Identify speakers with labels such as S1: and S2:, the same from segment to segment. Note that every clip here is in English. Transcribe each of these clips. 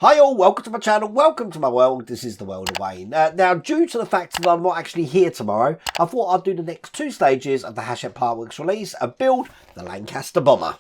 S1: Hi all, welcome to my channel, welcome to my world. This is the world of Wayne. Now, due to the fact that I'm not actually here tomorrow, I thought I'd do the next two stages of the Hachette Partworks release and build the Lancaster bomber.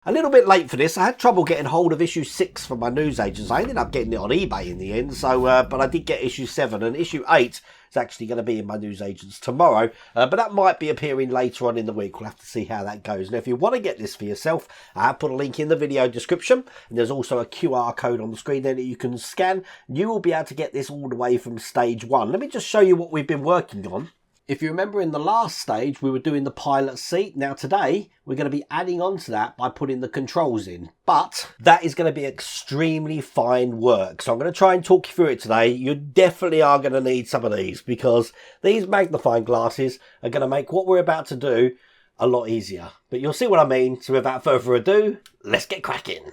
S1: A little bit late for this. I had trouble getting hold of issue 6 from my newsagents. I ended up getting it on eBay in the end, so but I did get issue 7, and issue 8 is actually going to be in my newsagents tomorrow, but that might be appearing later on in the week. We'll have to see how that goes. Now, if you want to get this for yourself, I have put a link in the video description, and there's also a QR code on the screen there that you can scan. You will be able to get this all the way from stage 1. Let me just show you what we've been working on. If you remember, in the last stage, we were doing the pilot seat. Now today, we're going to be adding on to that by putting the controls in. But that is going to be extremely fine work. So I'm going to try and talk you through it today. You definitely are going to need some of these, because these magnifying glasses are going to make what we're about to do a lot easier. But you'll see what I mean. So without further ado, let's get cracking.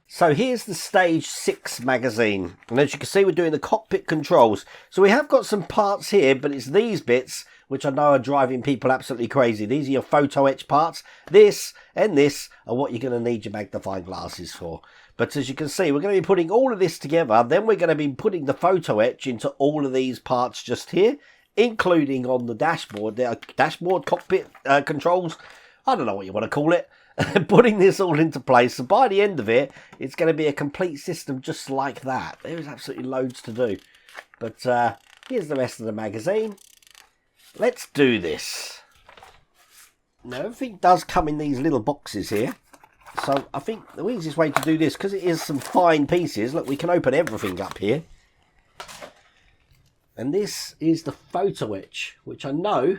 S1: So here's the stage 6 magazine, and as you can see, we're doing the cockpit controls. So we have got some parts here, but it's these bits which I know are driving people absolutely crazy. These are your photo etch parts. This and this are what you're going to need your magnifying glasses for. But as you can see, we're going to be putting all of this together. Then we're going to be putting the photo etch into all of these parts just here, including on the dashboard. The dashboard cockpit controls. I don't know what you want to call it. Putting this all into place, so by the end of it, it's going to be a complete system just like that. There is absolutely loads to do. But here's the rest of the magazine. Let's do this. Now, everything does come in these little boxes here. So I think the easiest way to do this, because it is some fine pieces, look, we can open everything up here. And this is the photo etch, which I know,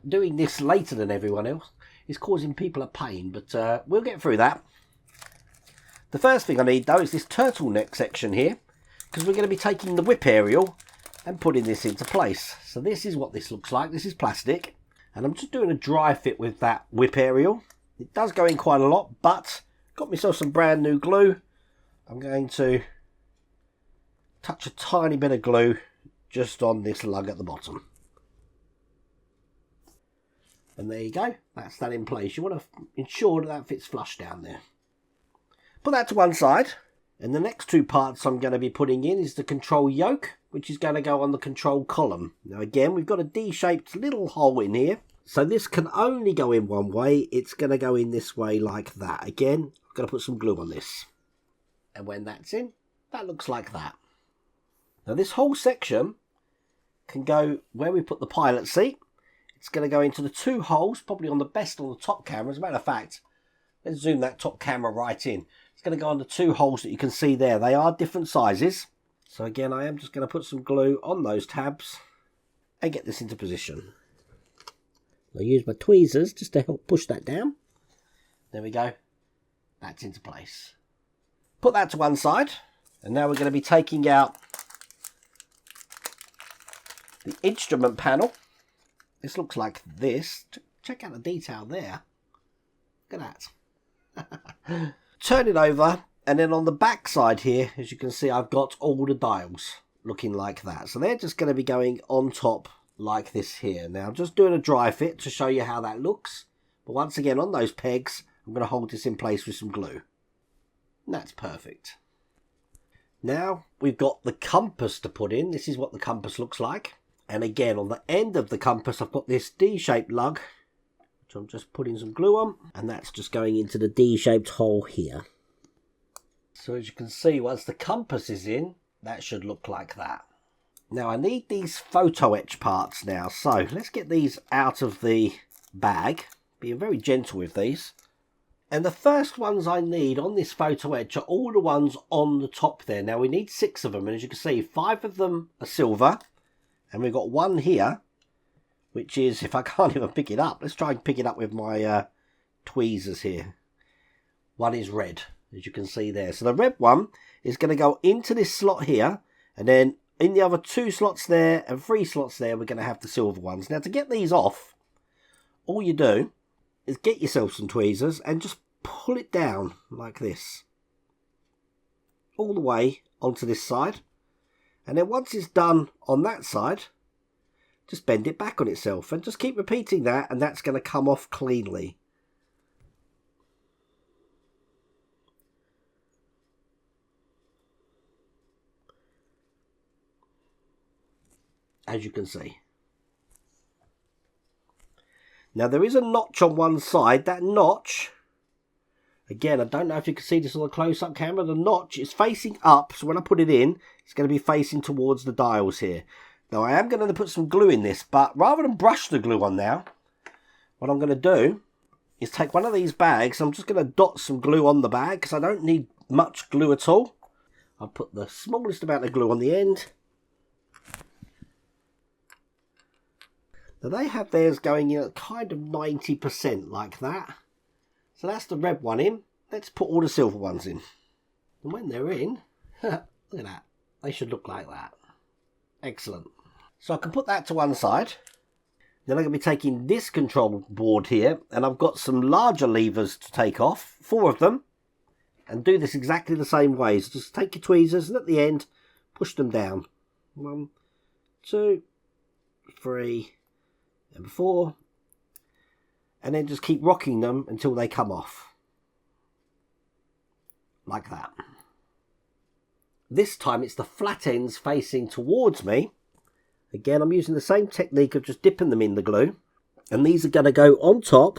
S1: doing this later than everyone else, is causing people a pain, but we'll get through that. The first thing I need, though, is this turtleneck section here, because we're going to be taking the whip aerial and putting this into place. So this is what this looks like. This is plastic, and I'm just doing a dry fit with that whip aerial. It does go in quite a lot, but got myself some brand new glue. I'm going to touch a tiny bit of glue just on this lug at the bottom. And there you go, that's that in place. You want to ensure that that fits flush down there. Put that to one side. And the next two parts I'm going to be putting in is the control yoke, which is going to go on the control column. Now again, we've got a D-shaped little hole in here. So this can only go in one way. It's going to go in this way like that. Again, I'm going to put some glue on this. And when that's in, that looks like that. Now this whole section can go where we put the pilot seat. It's going to go into the two holes, probably on the best on the top camera. As a matter of fact, let's zoom that top camera right in. It's going to go on the two holes that you can see there. They are different sizes. So again, I am just going to put some glue on those tabs and get this into position. I'll use my tweezers just to help push that down. There we go. That's into place. Put that to one side. And now we're going to be taking out the instrument panel. This looks like this. Check out the detail there. Look at that. Turn it over, and then on the back side here, as you can see, I've got all the dials looking like that. So they're just going to be going on top like this here. Now, I'm just doing a dry fit to show you how that looks. But once again, on those pegs, I'm going to hold this in place with some glue. And that's perfect. Now, we've got the compass to put in. This is what the compass looks like. And again, on the end of the compass, I've got this D-shaped lug, which I'm just putting some glue on, and that's just going into the D-shaped hole here. So as you can see, once the compass is in, that should look like that. Now I need these photo etch parts now, so let's get these out of the bag, being very gentle with these. And the first ones I need on this photo etch are all the ones on the top there. Now we need 6 of them, and as you can see, 5 of them are silver. And we've got one here, which is, if I can't even pick it up, let's try and pick it up with my tweezers here. One is red, as you can see there. So the red one is going to go into this slot here, and then in the other 2 slots there and 3 slots there, we're going to have the silver ones. Now to get these off, all you do is get yourself some tweezers and just pull it down like this. all the way onto this side. And then once it's done on that side, just bend it back on itself and just keep repeating that, and that's going to come off cleanly. As you can see. Now there is a notch on one side. That notch, again, I don't know if you can see this on the close-up camera, the notch is facing up, so when I put it in, it's going to be facing towards the dials here. Now I am going to put some glue in this, but rather than brush the glue on now, what I'm going to do is take one of these bags. I'm just going to dot some glue on the bag because I don't need much glue at all. I'll put the smallest amount of glue on the end. Now they have theirs going in at kind of 90% like that. So that's the red one in. Let's put all the silver ones in. And when they're in, look at that. They should look like that. Excellent. So I can put that to one side. Then I'm going to be taking this control board here, and I've got some larger levers to take off, 4 of them, and do this exactly the same way. So just take your tweezers and at the end, push them down. 1, 2, 3, and 4. And then just keep rocking them until they come off. Like that. This time it's the flat ends facing towards me. Again, I'm using the same technique of just dipping them in the glue. And these are going to go on top.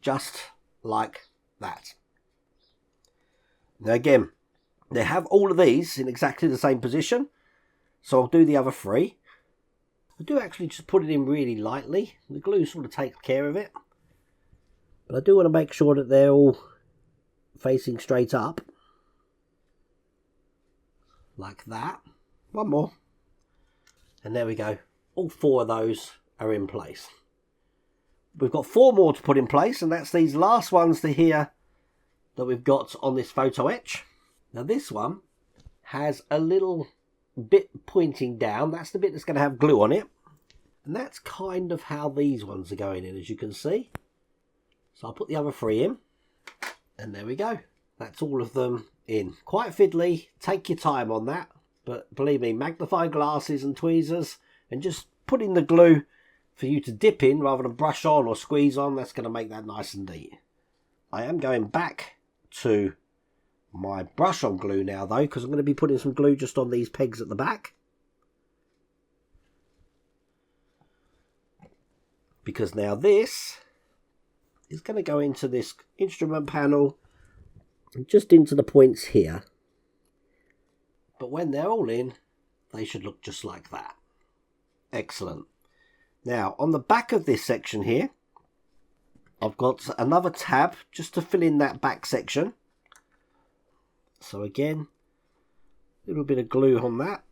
S1: Just like that. Now again, they have all of these in exactly the same position. So I'll do the other 3. I do actually just put it in really lightly. The glue sort of takes care of it. But I do want to make sure that they're all facing straight up. Like that. One more. And there we go. All 4 of those are in place. We've got 4 more to put in place, and that's these last ones to here that we've got on this photo etch. Now this one has a little bit pointing down. That's the bit that's going to have glue on it. And that's kind of how these ones are going in, as you can see. So I'll put the other 3 in. And there we go. That's all of them in. Quite fiddly. Take your time on that. But believe me, magnifying glasses and tweezers and just putting the glue for you to dip in rather than brush on or squeeze on, that's going to make that nice and neat. I am going back to my brush on glue now though, because I'm going to be putting some glue just on these pegs at the back. Because now this is going to go into this instrument panel and just into the points here. But when they're all in, they should look just like that. Excellent. Now on the back of this section here, I've got another tab just to fill in that back section. So again, a little bit of glue on that.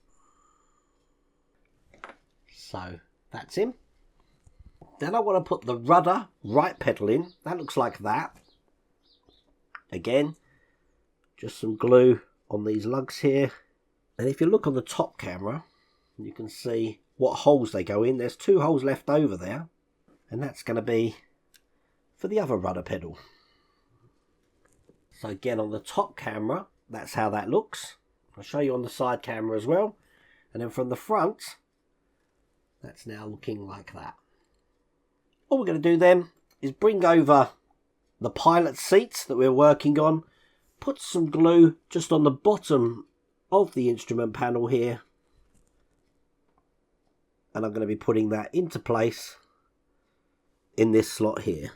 S1: So that's in. Then I want to put the rudder right pedal in. That looks like that. Again, just some glue on these lugs here. And if you look on the top camera, you can see what holes they go in. There's 2 holes left over there. And that's going to be for the other rudder pedal. So again, on the top camera, that's how that looks. I'll show you on the side camera as well. And then from the front, that's now looking like that. All we're going to do then is bring over the pilot seats that we're working on. Put some glue just on the bottom of the instrument panel here. And I'm going to be putting that into place in this slot here.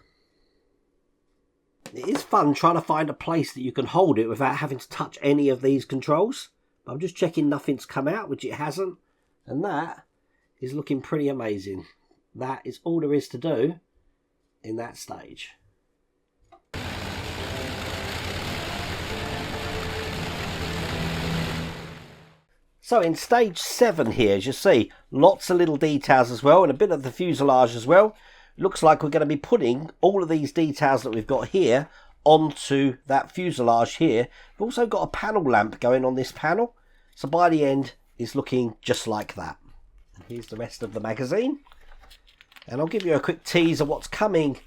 S1: It is fun trying to find a place that you can hold it without having to touch any of these controls. But I'm just checking nothing's come out, which it hasn't. And that is looking pretty amazing. That is all there is to do in that stage. So in stage 7 here, as you see, lots of little details as well and a bit of the fuselage as well. Looks like we're going to be putting all of these details that we've got here onto that fuselage here. We've also got a panel lamp going on this panel. So by the end, it's looking just like that. And here's the rest of the magazine. And I'll give you a quick tease of what's coming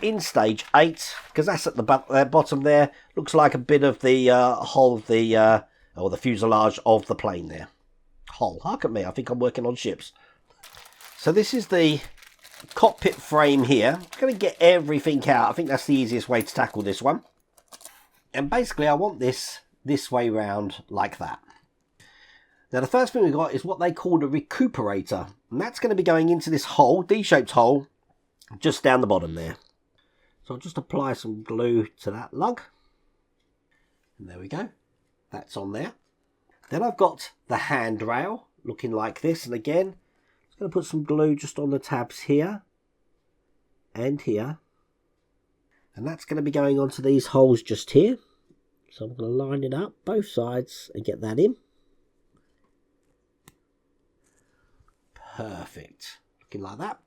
S1: in stage 8, because that's at the bottom there. Looks like a bit of the hull of the, or the fuselage of the plane there. Hull, hark at me, I think I'm working on ships. So this is the cockpit frame here. I'm going to get everything out. I think that's the easiest way to tackle this one. And basically I want this way round like that. Now the first thing we've got is what they call the recuperator. And that's going to be going into this hole, D-shaped hole, just down the bottom there. So I'll just apply some glue to that lug. And there we go. That's on there. Then I've got the handrail looking like this. And again, I'm going to put some glue just on the tabs here and here. And that's going to be going onto these holes just here. So I'm going to line it up both sides and get that in. Perfect. Looking like that.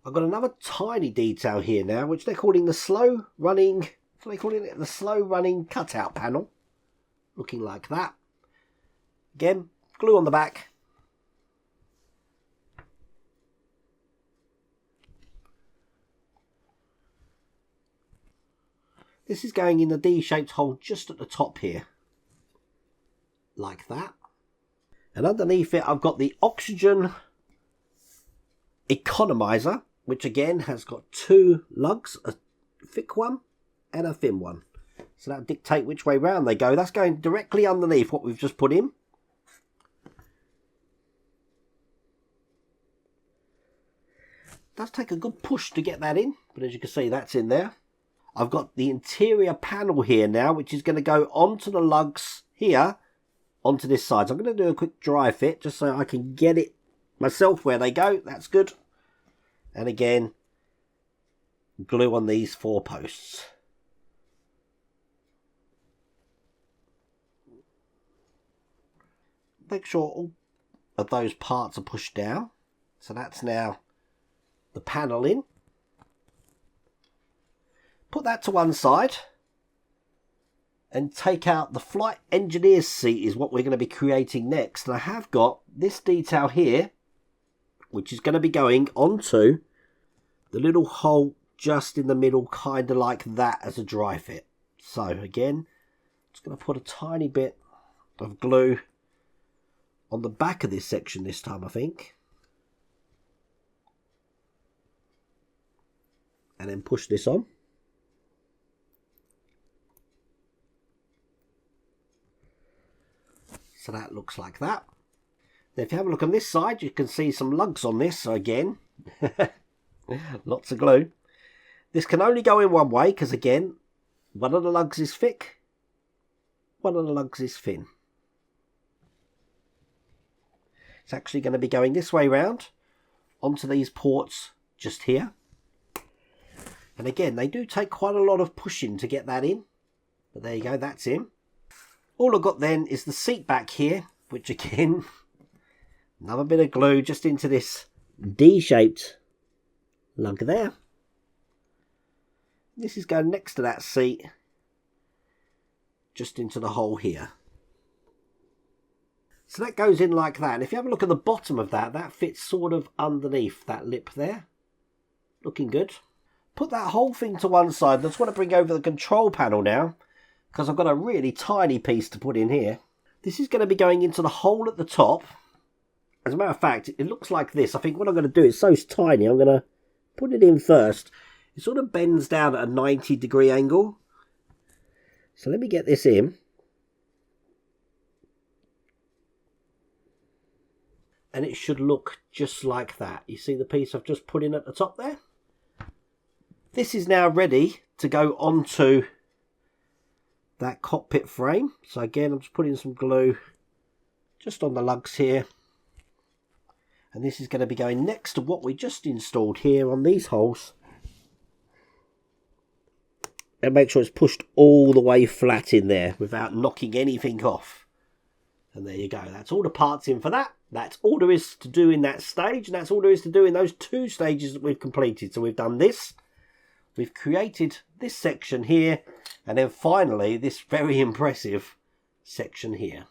S1: I've got another tiny detail here now, which they're calling the slow running, the slow running cutout panel. Looking like that. Again, glue on the back. This is going in the D-shaped hole just at the top here. Like that. And underneath it, I've got the oxygen economizer, which again has got 2 lugs, a thick one and a thin one. So that'll dictate which way round they go. That's going directly underneath what we've just put in. It does take a good push to get that in, but as you can see, that's in there. I've got the interior panel here now, which is going to go onto the lugs here, onto this side. So I'm going to do a quick dry fit, just so I can get it myself where they go. That's good. And again, glue on these 4 posts. Make sure all of those parts are pushed down. So that's now the panel in. Put that to one side. And take out the flight engineer's seat is what we're going to be creating next. And I have got this detail here, which is going to be going onto the little hole just in the middle, kind of like that as a dry fit. So again, just going to put a tiny bit of glue on the back of this section this time, I think. And then push this on. So that looks like that. Now if you have a look on this side, you can see some lugs on this. So again, lots of glue. This can only go in one way because again, one of the lugs is thick, one of the lugs is thin. It's actually going to be going this way round onto these ports just here. And again, they do take quite a lot of pushing to get that in. But there you go, that's in. All I've got then is the seat back here, which again, another bit of glue just into this D-shaped lug there. This is going next to that seat, just into the hole here. So that goes in like that. And if you have a look at the bottom of that, that fits sort of underneath that lip there. Looking good. Put that whole thing to one side. I just want to bring over the control panel now, because I've got a really tiny piece to put in here. This is going to be going into the hole at the top. As a matter of fact, it looks like this. I think what I'm going to do, it's so tiny, I'm going to put it in first. It sort of bends down at a 90-degree angle. So let me get this in. And it should look just like that. You see the piece I've just put in at the top there? This is now ready to go onto that cockpit frame. So again, I'm just putting some glue just on the lugs here. And this is going to be going next to what we just installed here on these holes. And make sure it's pushed all the way flat in there without knocking anything off. And there you go. That's all the parts in for that. That's all there is to do in that stage. And that's all there is to do in those 2 stages that we've completed. So we've done this. We've created this section here. And then finally, this very impressive section here.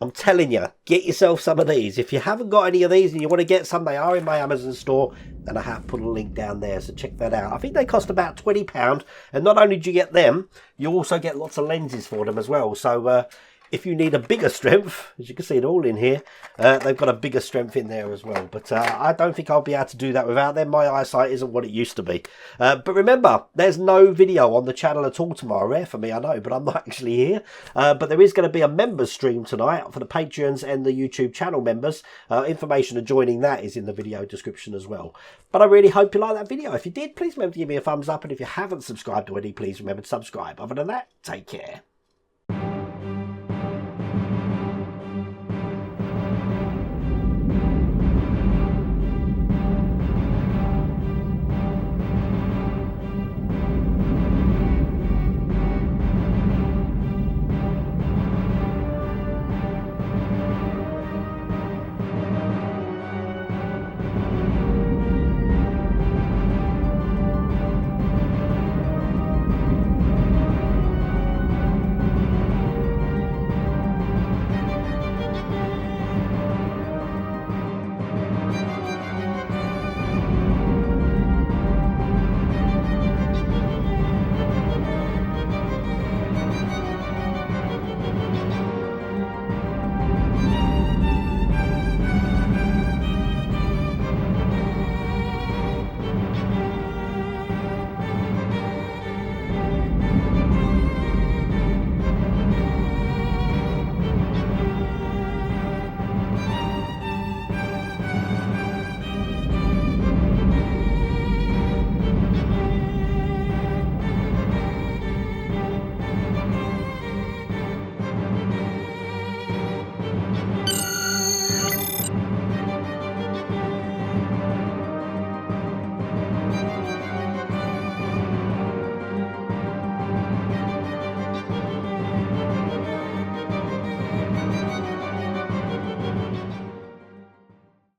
S1: I'm telling you, get yourself some of these. If you haven't got any of these and you want to get some, they are in my Amazon store, and I have put a link down there, so check that out. I think they cost about £20, and not only do you get them, you also get lots of lenses for them as well. So if you need a bigger strength, as you can see, they're all in here, they've got a bigger strength in there as well. But I don't think I'll be able to do that without them. My eyesight isn't what it used to be. But remember, there's no video on the channel at all tomorrow. Rare for me, I know, but I'm not actually here. But there is going to be a members stream tonight for the Patreons and the YouTube channel members. Information of joining that is in the video description as well. But I really hope you like that video. If you did, please remember to give me a thumbs up. And if you haven't subscribed already, please remember to subscribe. Other than that, take care.